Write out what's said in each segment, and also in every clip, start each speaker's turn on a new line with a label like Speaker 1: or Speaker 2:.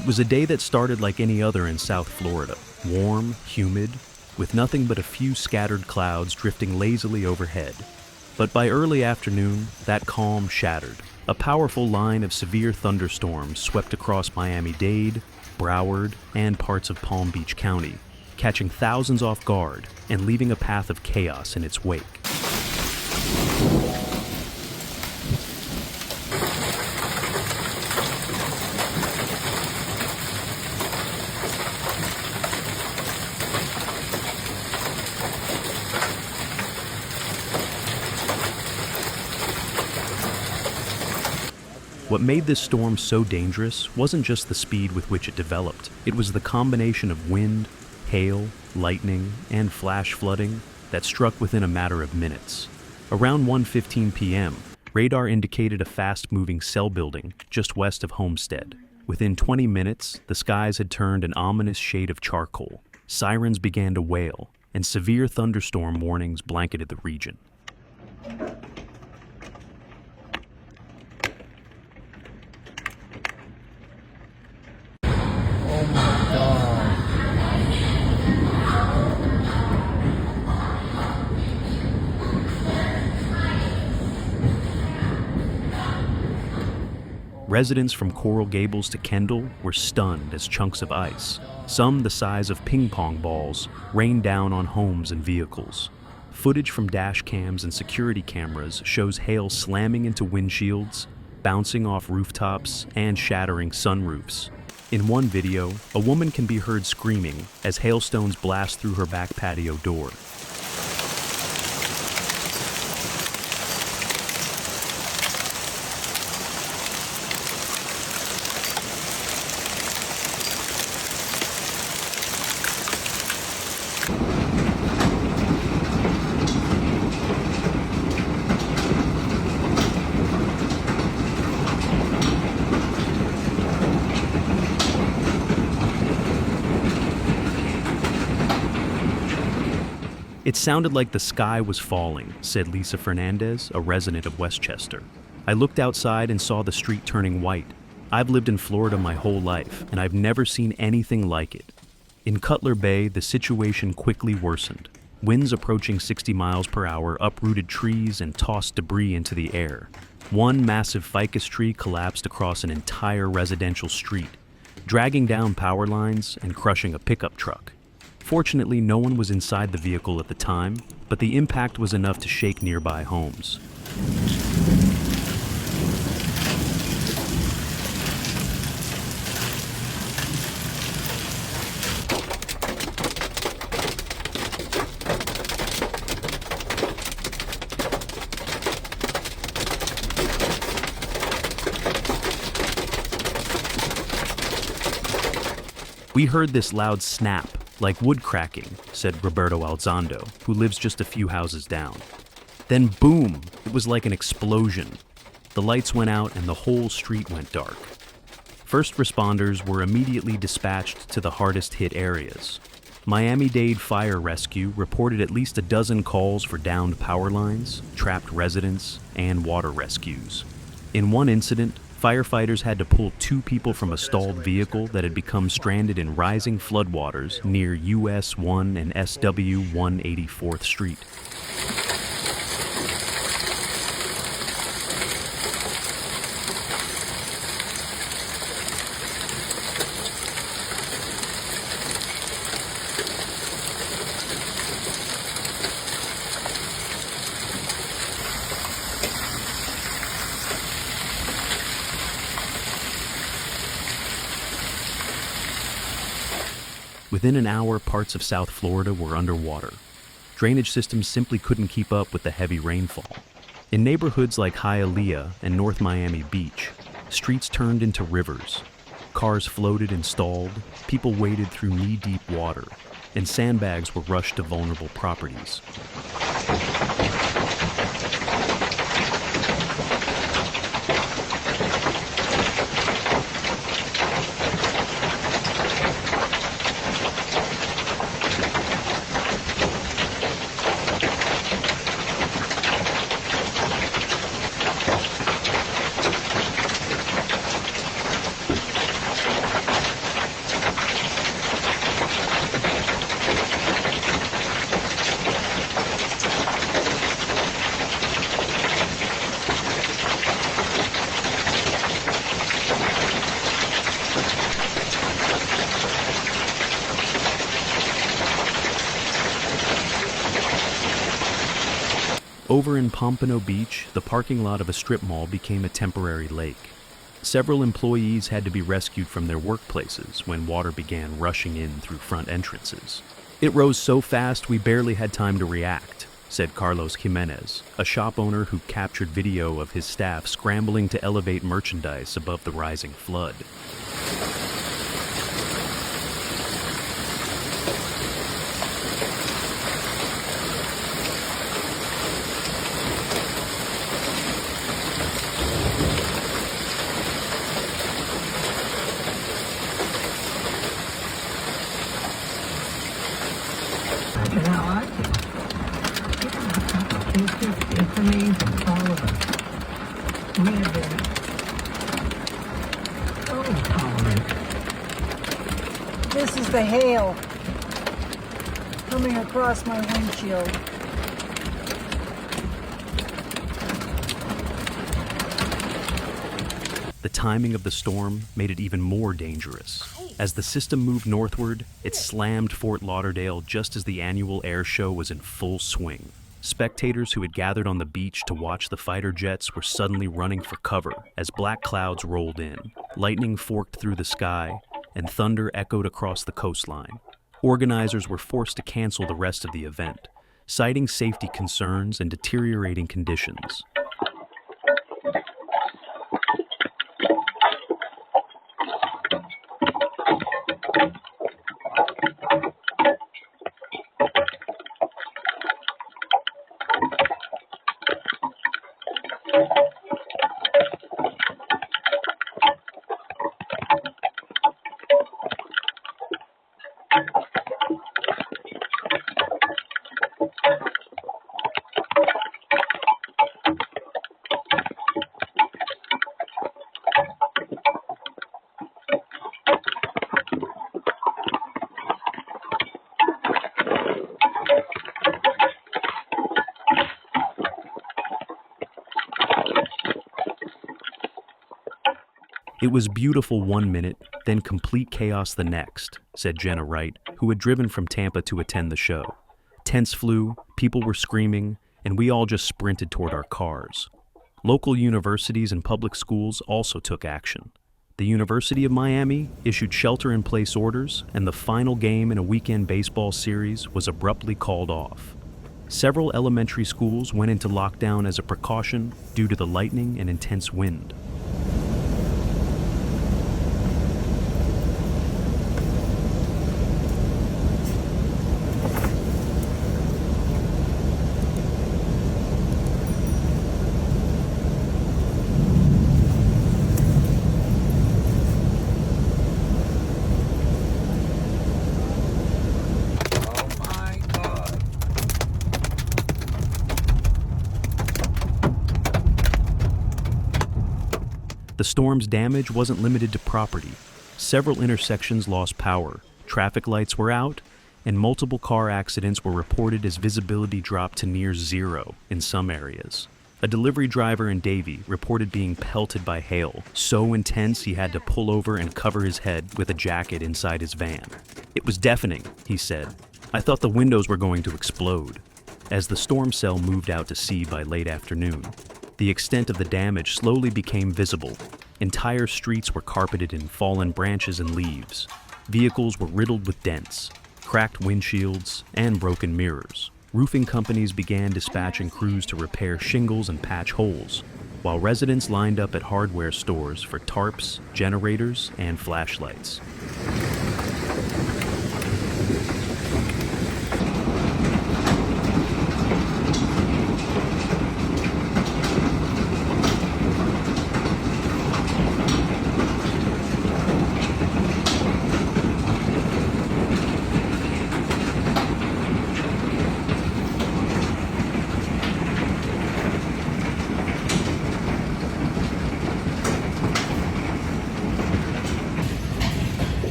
Speaker 1: It was a day that started like any other in South Florida, warm, humid, with nothing but a few scattered clouds drifting lazily overhead. But by early afternoon, that calm shattered. A powerful line of severe thunderstorms swept across Miami-Dade, Broward, and parts of Palm Beach County, catching thousands off guard and leaving a path of chaos in its wake. What made this storm so dangerous wasn't just the speed with which it developed. It was the combination of wind, hail, lightning, and flash flooding that struck within a matter of minutes. Around 1:15 p.m., radar indicated a fast-moving cell building just west of Homestead. Within 20 minutes, the skies had turned an ominous shade of charcoal. Sirens began to wail, and severe thunderstorm warnings blanketed the region. Residents from Coral Gables to Kendall were stunned as chunks of ice, some the size of ping pong balls, rained down on homes and vehicles. Footage from dash cams and security cameras shows hail slamming into windshields, bouncing off rooftops, and shattering sunroofs. In one video, a woman can be heard screaming as hailstones blast through her back patio door. It sounded like the sky was falling, said Lisa Fernandez, a resident of Westchester. I looked outside and saw the street turning white. I've lived in Florida my whole life, and I've never seen anything like it. In Cutler Bay, the situation quickly worsened. Winds approaching 60 miles per hour uprooted trees and tossed debris into the air. One massive ficus tree collapsed across an entire residential street, dragging down power lines and crushing a pickup truck. Fortunately, no one was inside the vehicle at the time, but the impact was enough to shake nearby homes. We heard this loud snap, like wood cracking, said Roberto Alzando, who lives just a few houses down. Then boom, it was like an explosion. The lights went out and the whole street went dark. First responders were immediately dispatched to the hardest hit areas. Miami-Dade Fire Rescue reported at least a dozen calls for downed power lines, trapped residents, and water rescues. In one incident, firefighters had to pull 2 people from a stalled vehicle that had become stranded in rising floodwaters near US 1 and SW 184th Street. Within an hour, parts of South Florida were underwater. Drainage systems simply couldn't keep up with the heavy rainfall. In neighborhoods like Hialeah and North Miami Beach, streets turned into rivers. Cars floated and stalled, people waded through knee-deep water, and sandbags were rushed to vulnerable properties. Over in Pompano Beach, the parking lot of a strip mall became a temporary lake. Several employees had to be rescued from their workplaces when water began rushing in through front entrances. "It rose so fast we barely had time to react," said Carlos Jimenez, a shop owner who captured video of his staff scrambling to elevate merchandise above the rising flood.
Speaker 2: It's amazing, all of us. We have been so tolerant. This is the hail coming across my windshield.
Speaker 1: The timing of the storm made it even more dangerous. As the system moved northward, it slammed Fort Lauderdale just as the annual air show was in full swing. Spectators who had gathered on the beach to watch the fighter jets were suddenly running for cover as black clouds rolled in, lightning forked through the sky, and thunder echoed across the coastline. Organizers were forced to cancel the rest of the event, citing safety concerns and deteriorating conditions. "It was beautiful one minute, then complete chaos the next," said Jenna Wright, who had driven from Tampa to attend the show. "Tents flew, people were screaming, and we all just sprinted toward our cars." Local universities and public schools also took action. The University of Miami issued shelter-in-place orders, and the final game in a weekend baseball series was abruptly called off. Several elementary schools went into lockdown as a precaution due to the lightning and intense wind. The storm's damage wasn't limited to property. Several intersections lost power, traffic lights were out, and multiple car accidents were reported as visibility dropped to near zero in some areas. A delivery driver in Davie reported being pelted by hail, so intense he had to pull over and cover his head with a jacket inside his van. "It was deafening," he said. "I thought the windows were going to explode." As the storm cell moved out to sea by late afternoon, the extent of the damage slowly became visible. Entire streets were carpeted in fallen branches and leaves. Vehicles were riddled with dents, cracked windshields, and broken mirrors. Roofing companies began dispatching crews to repair shingles and patch holes, while residents lined up at hardware stores for tarps, generators, and flashlights.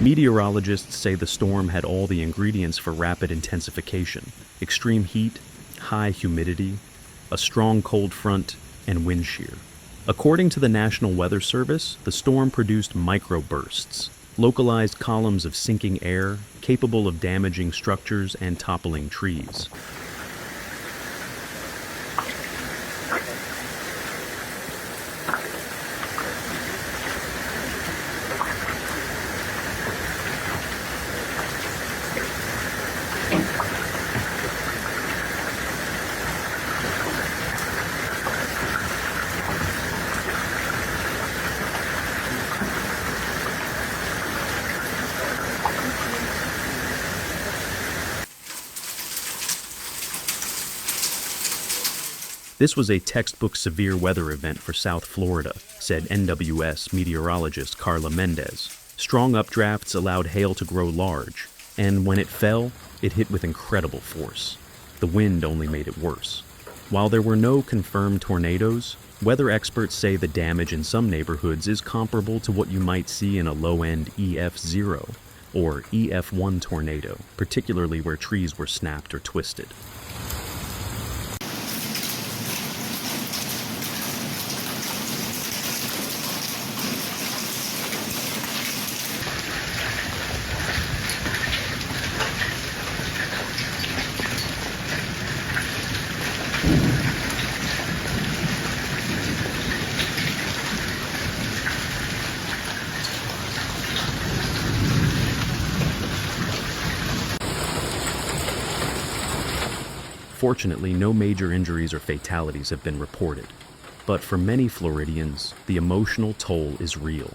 Speaker 1: Meteorologists say the storm had all the ingredients for rapid intensification: extreme heat, high humidity, a strong cold front, and wind shear. According to the National Weather Service, the storm produced microbursts, localized columns of sinking air capable of damaging structures and toppling trees. This was a textbook severe weather event for South Florida, said NWS meteorologist Carla Mendez. Strong updrafts allowed hail to grow large, and when it fell, it hit with incredible force. The wind only made it worse. While there were no confirmed tornadoes, weather experts say the damage in some neighborhoods is comparable to what you might see in a low-end EF0 or EF1 tornado, particularly where trees were snapped or twisted. Fortunately, no major injuries or fatalities have been reported. But for many Floridians, the emotional toll is real.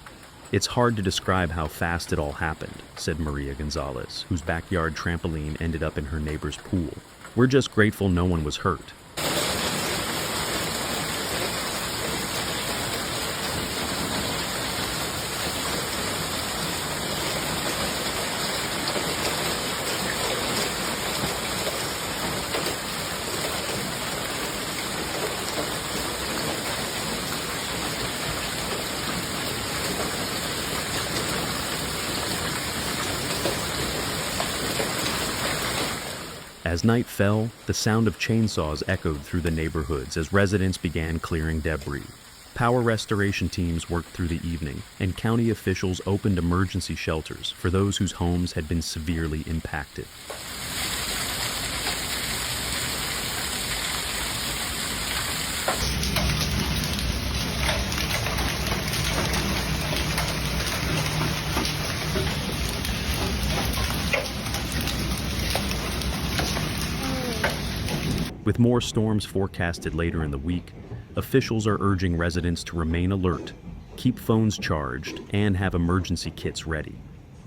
Speaker 1: It's hard to describe how fast it all happened, said Maria Gonzalez, whose backyard trampoline ended up in her neighbor's pool. We're just grateful no one was hurt. As night fell, the sound of chainsaws echoed through the neighborhoods as residents began clearing debris. Power restoration teams worked through the evening, and county officials opened emergency shelters for those whose homes had been severely impacted. With more storms forecasted later in the week, officials are urging residents to remain alert, keep phones charged, and have emergency kits ready.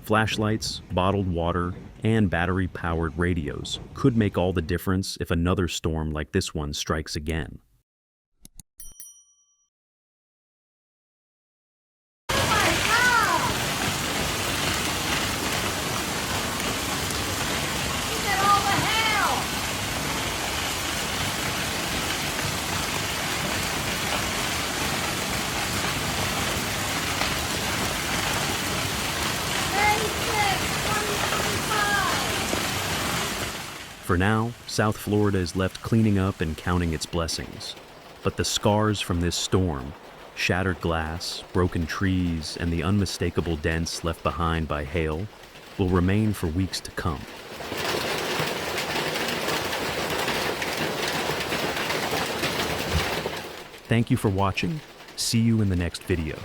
Speaker 1: Flashlights, bottled water, and battery-powered radios could make all the difference if another storm like this one strikes again. For now, South Florida is left cleaning up and counting its blessings. But the scars from this storm, shattered glass, broken trees, and the unmistakable dents left behind by hail, will remain for weeks to come. Thank you for watching. See you in the next video.